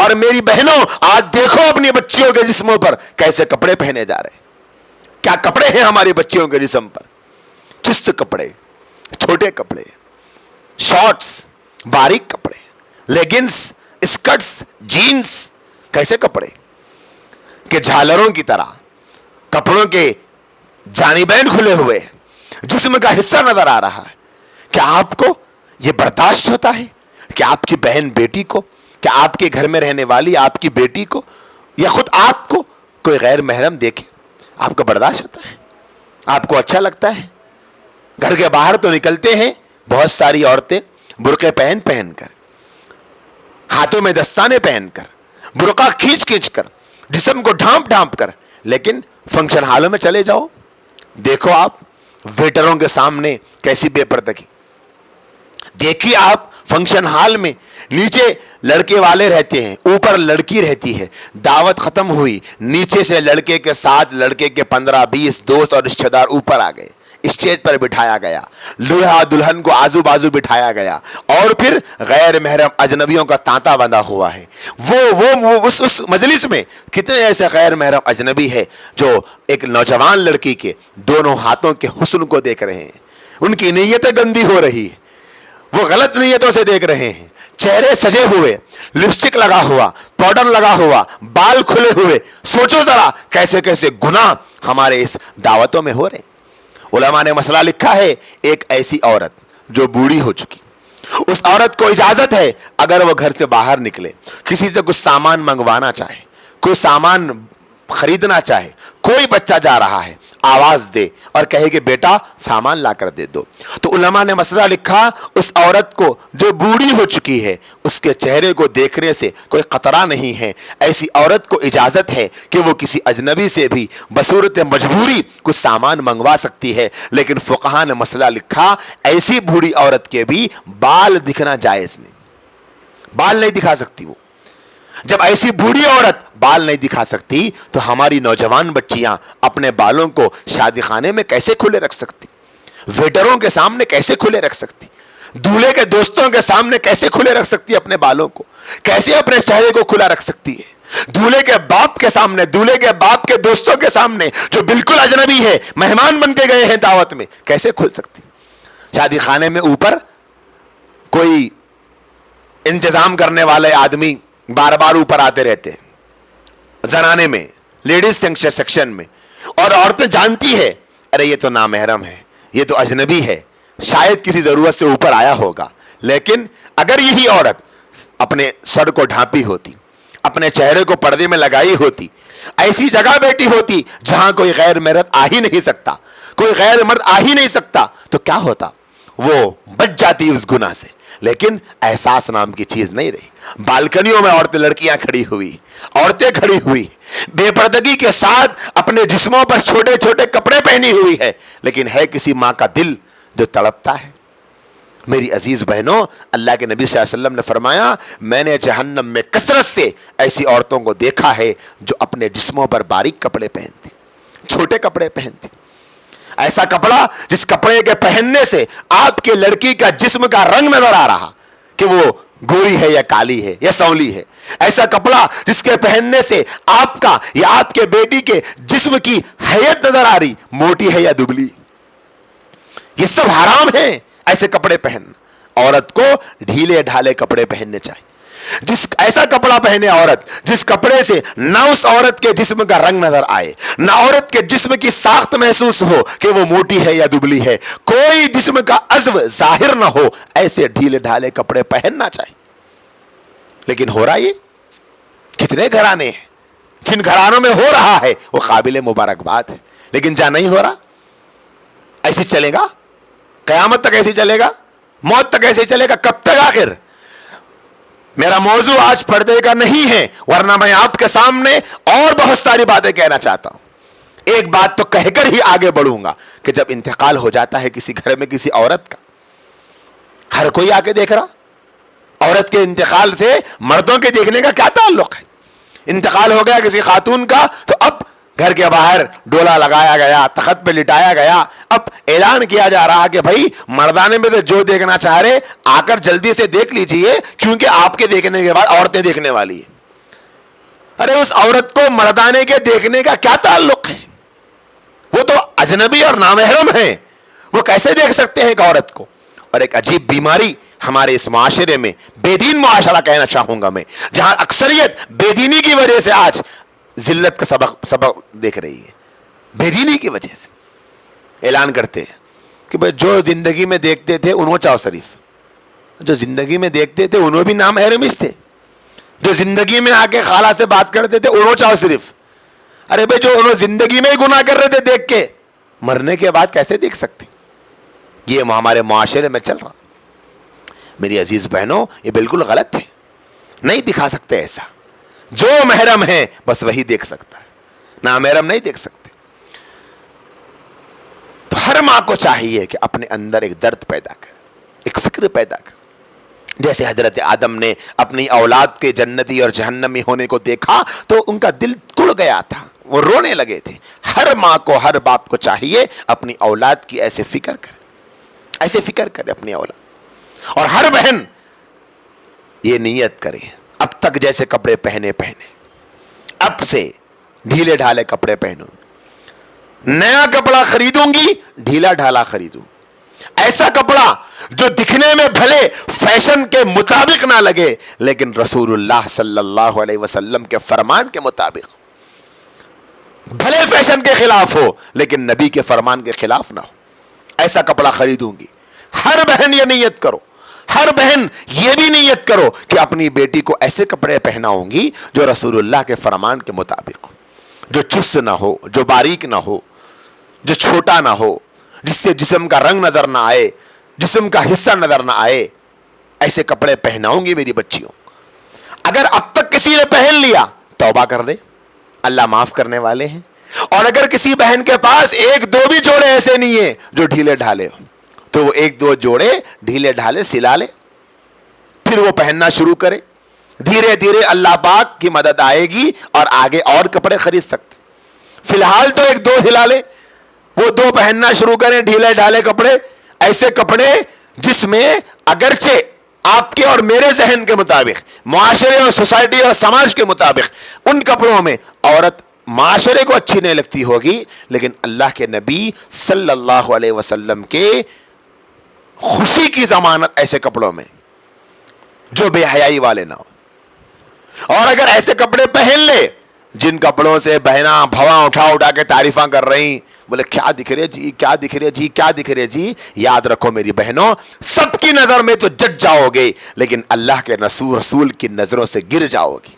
اور میری بہنوں آج دیکھو اپنی بچیوں کے جسموں پر کیسے کپڑے پہنے جا رہے ہیں. کیا کپڑے ہیں ہماری بچیوں کے جسم پر؟ چست کپڑے, چھوٹے کپڑے, شارٹس, باریک کپڑے, لیگنز, اسکرٹس, جینز. کیسے کپڑے کہ جھالروں کی طرح کپڑوں کے جانبین کھلے ہوئے, جسم کا حصہ نظر آ رہا ہے. کیا آپ کو یہ برداشت ہوتا ہے کہ آپ کی بہن بیٹی کو, کہ آپ کے گھر میں رہنے والی آپ کی بیٹی کو یا خود آپ کو کوئی غیر محرم دیکھے؟ آپ کو برداشت ہوتا ہے؟ آپ کو اچھا لگتا ہے؟ گھر کے باہر تو نکلتے ہیں بہت ساری عورتیں برقعے پہن پہن کر, ہاتھوں میں دستانے پہن کر, برقع کھینچ کھینچ کر, جسم کو ڈھانپ ڈھانپ کر, لیکن فنکشن ہالوں میں چلے جاؤ, دیکھو آپ ویٹروں کے سامنے کیسی بے پردگی. دیکھیے آپ فنکشن ہال میں نیچے لڑکے والے رہتے ہیں, اوپر لڑکی رہتی ہے. دعوت ختم ہوئی, نیچے سے لڑکے کے ساتھ لڑکے کے 15-20 دوست اور رشتہ دار اوپر آ گئے, اسٹیج پر بٹھایا گیا, دولہا دلہن کو آزو بازو بٹھایا گیا, اور پھر غیر محرم اجنبیوں کا تانتا بندھا ہوا ہے. وہ اس مجلس میں کتنے ایسے غیر محرم اجنبی ہے جو ایک نوجوان لڑکی کے دونوں ہاتھوں کے حسن کو دیکھ رہے ہیں. ان کی نیتیں گندی ہو رہی ہے, وہ غلط نیتوں سے دیکھ رہے ہیں. چہرے سجے ہوئے, لپسٹک لگا ہوا, پاؤڈر لگا ہوا, بال کھلے ہوئے. سوچو ذرا کیسے کیسے گناہ ہمارے اس دعوتوں میں ہو رہے ہیں. علماء نے مسئلہ لکھا ہے, ایک ایسی عورت جو بوڑھی ہو چکی, اس عورت کو اجازت ہے اگر وہ گھر سے باہر نکلے, کسی سے کچھ سامان منگوانا چاہے, کوئی سامان خریدنا چاہے, کوئی بچہ جا رہا ہے, آواز دے اور کہے کہ بیٹا سامان لا کر دے دو. تو علماء نے مسئلہ لکھا, اس عورت کو جو بوڑھی ہو چکی ہے اس کے چہرے کو دیکھنے سے کوئی خطرہ نہیں ہے. ایسی عورت کو اجازت ہے کہ وہ کسی اجنبی سے بھی بصورت مجبوری کچھ سامان منگوا سکتی ہے. لیکن فقہاء نے مسئلہ لکھا, ایسی بوڑھی عورت کے بھی بال دکھنا جائز نہیں, بال نہیں دکھا سکتی وہ. جب ایسی بوڑھی عورت بال نہیں دکھا سکتی تو ہماری نوجوان بچیاں اپنے بالوں کو شادی خانے میں کیسے کھلے رکھ سکتی, ویٹروں کے سامنے کیسے کھلے رکھ سکتی, دولہے کے دوستوں کے سامنے کیسے کھلے رکھ سکتی, اپنے بالوں کو کیسے اپنے چہرے کو کھلا رکھ سکتی ہے. دولہے کے باپ کے سامنے, دولہے کے باپ کے دوستوں کے سامنے جو بالکل اجنبی ہے, مہمان بن کے گئے ہیں دعوت میں, کیسے کھل سکتی. شادی خانے میں اوپر کوئی انتظام کرنے والے آدمی بار بار اوپر آتے رہتے ہیں, زنانے میں, لیڈیز سیکشن میں, اور عورتیں جانتی ہے ارے یہ تو نامحرم ہے, یہ تو اجنبی ہے, شاید کسی ضرورت سے اوپر آیا ہوگا. لیکن اگر یہی عورت اپنے سر کو ڈھانپی ہوتی, اپنے چہرے کو پردے میں لگائی ہوتی, ایسی جگہ بیٹھی ہوتی جہاں کوئی غیر مرد آ ہی نہیں سکتا, کوئی غیر مرد آ ہی نہیں سکتا, تو کیا ہوتا, وہ بچ جاتی اس گناہ سے. لیکن احساس نام کی چیز نہیں رہی. بالکنیوں میں عورتیں, لڑکیاں کھڑی ہوئی, عورتیں کھڑی ہوئی, بے پردگی کے ساتھ اپنے جسموں پر چھوٹے چھوٹے کپڑے پہنی ہوئی ہے, لیکن ہے کسی ماں کا دل جو تڑپتا ہے. میری عزیز بہنوں, اللہ کے نبی صلی اللہ علیہ وسلم نے فرمایا, میں نے جہنم میں کثرت سے ایسی عورتوں کو دیکھا ہے جو اپنے جسموں پر باریک کپڑے پہنتی, چھوٹے کپڑے پہنتی. ایسا کپڑا جس کپڑے کے پہننے سے آپ کے لڑکی کا جسم کا رنگ نظر آ رہا کہ وہ گوری ہے یا کالی ہے یا سانولی ہے. ایسا کپڑا جس کے پہننے سے آپ کا یا آپ کے بیٹی کے جسم کی حیت نظر آ رہی, موٹی ہے یا دبلی. یہ سب حرام ہیں ایسے کپڑے پہننا. عورت کو ڈھیلے ڈھالے کپڑے پہننے چاہیے. ایسا کپڑا پہنے عورت جس کپڑے سے نہ اس عورت کے جسم کا رنگ نظر آئے, نہ عورت کے جسم کی ساخت محسوس ہو کہ وہ موٹی ہے یا دبلی ہے, کوئی جسم کا عضو ظاہر نہ ہو, ایسے ڈھیلے ڈھالے کپڑے پہننا چاہیے. لیکن ہو رہا یہ کتنے گھرانے ہیں, جن گھرانوں میں ہو رہا ہے وہ قابل مبارکباد ہے, لیکن جہاں نہیں ہو رہا ایسے چلے گا, قیامت تک ایسے چلے گا, موت تک ایسے چلے گا, کب تک آخر. میرا موضوع آج پردے کا نہیں ہے, ورنہ میں آپ کے سامنے اور بہت ساری باتیں کہنا چاہتا ہوں. ایک بات تو کہہ کر ہی آگے بڑھوں گا کہ جب انتقال ہو جاتا ہے کسی گھر میں کسی عورت کا, ہر کوئی آ کے دیکھ رہا, عورت کے انتقال سے مردوں کے دیکھنے کا کیا تعلق ہے. انتقال ہو گیا کسی خاتون کا تو اب گھر کے باہر ڈولا لگایا گیا, تخت پہ لٹایا گیا, اب اعلان کیا جا رہا کہ بھائی مردانے میں سے جو دیکھنا چاہ رہے آ کر جلدی سے دیکھ لیجئے, کیونکہ آپ کے دیکھنے کے بعد عورتیں دیکھنے والی ہیں. ارے اس عورت کو مردانے کے دیکھنے کا کیا تعلق ہے؟ وہ تو اجنبی اور نامحرم ہے، وہ کیسے دیکھ سکتے ہیں ایک عورت کو؟ اور ایک عجیب بیماری ہمارے اس معاشرے میں، بے دین معاشرہ کہنا چاہوں گا میں، جہاں اکثریت بے دینی کی وجہ سے آج ذلت کا سبق دیکھ رہی ہے. بے دینی کی وجہ سے اعلان کرتے ہیں کہ بھئی جو زندگی میں دیکھتے تھے انہوں چاہو شریف، جو زندگی میں دیکھتے تھے انہوں بھی نامحرمش تھے، جو زندگی میں آ کے خالہ سے بات کرتے تھے انہوں چاہو شریف. ارے بھئی جو انہوں زندگی میں ہی گناہ کر رہے تھے دیکھ کے، مرنے کے بعد کیسے دیکھ سکتے؟ یہ ہمارے معاشرے میں چل رہا. میری عزیز بہنوں، یہ بالکل غلط ہے، نہیں دکھا سکتے ایسا. جو محرم ہے بس وہی دیکھ سکتا ہے، نامحرم نہیں دیکھ سکتے. تو ہر ماں کو چاہیے کہ اپنے اندر ایک درد پیدا کرے، ایک فکر پیدا کرے. جیسے حضرت آدم نے اپنی اولاد کے جنتی اور جہنمی ہونے کو دیکھا تو ان کا دل کڑ گیا تھا، وہ رونے لگے تھے. ہر ماں کو، ہر باپ کو چاہیے اپنی اولاد کی ایسے فکر کرے، ایسے فکر کرے اپنی اولاد. اور ہر بہن یہ نیت کرے، اب تک جیسے کپڑے پہنے اب سے ڈھیلے ڈھالے کپڑے پہنوں. نیا کپڑا خریدوں گی، ڈھیلا ڈھالا خریدوں. ایسا کپڑا جو دکھنے میں بھلے فیشن کے مطابق نہ لگے لیکن رسول اللہ صلی اللہ علیہ وسلم کے فرمان کے مطابق، بھلے فیشن کے خلاف ہو لیکن نبی کے فرمان کے خلاف نہ ہو، ایسا کپڑا خریدوں گی. ہر بہن یہ نیت کرو، ہر بہن یہ بھی نیت کرو کہ اپنی بیٹی کو ایسے کپڑے پہناؤں گی جو رسول اللہ کے فرمان کے مطابق ہو، جو چست نہ ہو، جو باریک نہ ہو، جو چھوٹا نہ ہو، جس سے جسم کا رنگ نظر نہ آئے، جسم کا حصہ نظر نہ آئے. ایسے کپڑے پہناؤں گی میری بچیوں. اگر اب تک کسی نے پہن لیا توبہ کر لے، اللہ معاف کرنے والے ہیں. اور اگر کسی بہن کے پاس ایک دو بھی جوڑے ایسے نہیں ہیں جو ڈھیلے ڈھالے ہو تو وہ ایک دو جوڑے ڈھیلے ڈھالے سلا لے، پھر وہ پہننا شروع کرے. دھیرے دھیرے اللہ پاک کی مدد آئے گی اور آگے اور کپڑے خرید سکتے. فی الحال تو ایک دو سلا لے، وہ دو پہننا شروع کریں ڈھیلے ڈھالے کپڑے، ایسے کپڑے جس میں اگرچہ آپ کے اور میرے ذہن کے مطابق، معاشرے اور سوسائٹی اور سماج کے مطابق ان کپڑوں میں عورت معاشرے کو اچھی نہیں لگتی ہوگی، لیکن اللہ کے نبی صلی اللہ علیہ وسلم کے خوشی کی ضمانت ایسے کپڑوں میں جو بے حیائی والے نہ ہو. اور اگر ایسے کپڑے پہن لے جن کپڑوں سے بہنا بھواں اٹھا کے تعریفاں کر رہی، بولے کیا دکھ رہے جی، کیا دکھ رہے جی، کیا دکھ رہے جی. یاد رکھو میری بہنوں، سب کی نظر میں تو جج جاؤ گے لیکن اللہ کے رسول کی نظروں سے گر جاؤ گی.